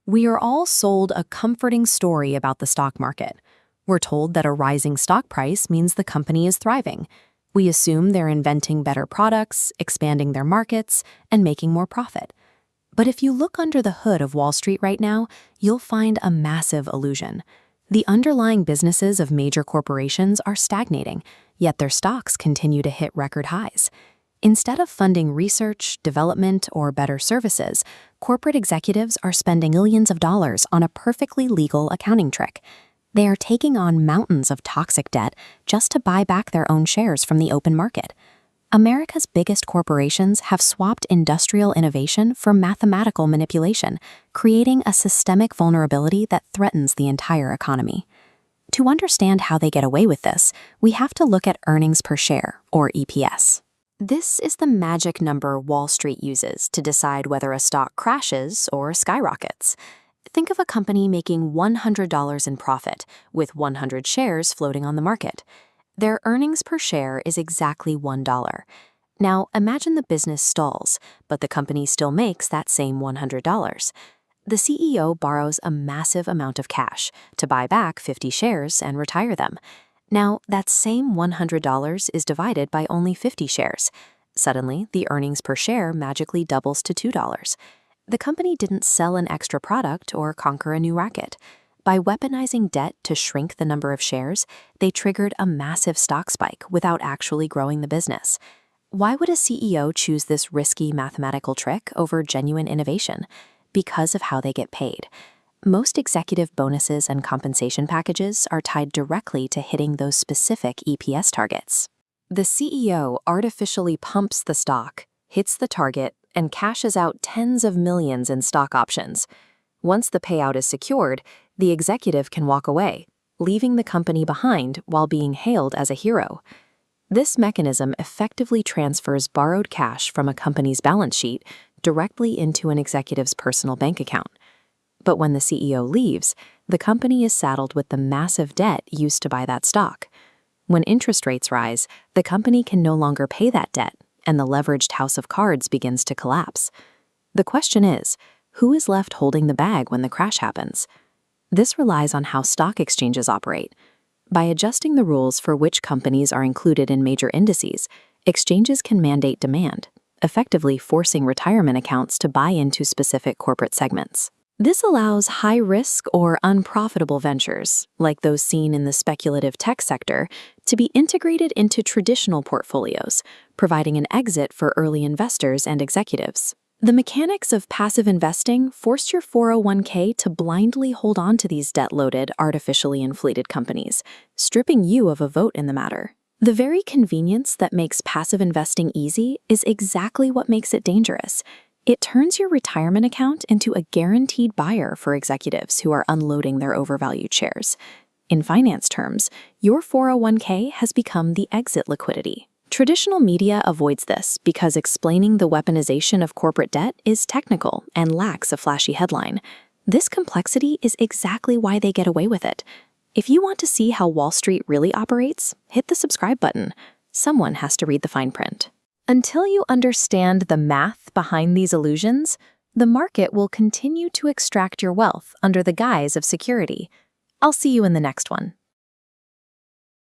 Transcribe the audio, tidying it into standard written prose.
We are all sold a comforting story about the stock market. We're told that a rising stock price means the company is thriving. We assume they're inventing better products, expanding their markets, and making more profit. But if you look under the hood of Wall Street right now, you'll find a massive illusion. The underlying businesses of major corporations are stagnating, yet their stocks continue to hit record highs. Instead of funding research, development, or better services, corporate executives are spending millions of dollars on a perfectly legal accounting trick. They are taking on mountains of toxic debt just to buy back their own shares from the open market. America's biggest corporations have swapped industrial innovation for mathematical manipulation, creating a systemic vulnerability that threatens the entire economy. To understand how they get away with this, we have to look at earnings per share, or EPS. This is the magic number Wall Street uses to decide whether a stock crashes or skyrockets. Think of a company making $100 in profit, with 100 shares floating on the market. Their earnings per share is exactly $1. Now, imagine the business stalls, but the company still makes that same $100. The CEO borrows a massive amount of cash to buy back 50 shares and retire them. Now, that same $100 is divided by only 50 shares. Suddenly, the earnings per share magically doubles to $2. The company didn't sell an extra product or conquer a new racket. By weaponizing debt to shrink the number of shares, they triggered a massive stock spike without actually growing the business. Why would a CEO choose this risky mathematical trick over genuine innovation? Because of how they get paid. Most executive bonuses and compensation packages are tied directly to hitting those specific EPS targets. The CEO artificially pumps the stock, hits the target, and cashes out tens of millions in stock options. Once the payout is secured, the executive can walk away, leaving the company behind while being hailed as a hero. This mechanism effectively transfers borrowed cash from a company's balance sheet directly into an executive's personal bank account. But when the CEO leaves, the company is saddled with the massive debt used to buy that stock. When interest rates rise, the company can no longer pay that debt, and the leveraged house of cards begins to collapse. The question is, who is left holding the bag when the crash happens? This relies on how stock exchanges operate. By adjusting the rules for which companies are included in major indices, exchanges can mandate demand, effectively forcing retirement accounts to buy into specific corporate segments. This allows high-risk or unprofitable ventures, like those seen in the speculative tech sector, to be integrated into traditional portfolios, providing an exit for early investors and executives. The mechanics of passive investing forced your 401k to blindly hold on to these debt-loaded, artificially inflated companies, stripping you of a vote in the matter. The very convenience that makes passive investing easy is exactly what makes it dangerous. It turns your retirement account into a guaranteed buyer for executives who are unloading their overvalued shares. In finance terms, your 401k has become the exit liquidity. Traditional media avoids this because explaining the weaponization of corporate debt is technical and lacks a flashy headline. This complexity is exactly why they get away with it. If you want to see how Wall Street really operates, hit the subscribe button. Someone has to read the fine print. Until you understand the math behind these illusions, the market will continue to extract your wealth under the guise of security. I'll see you in the next one.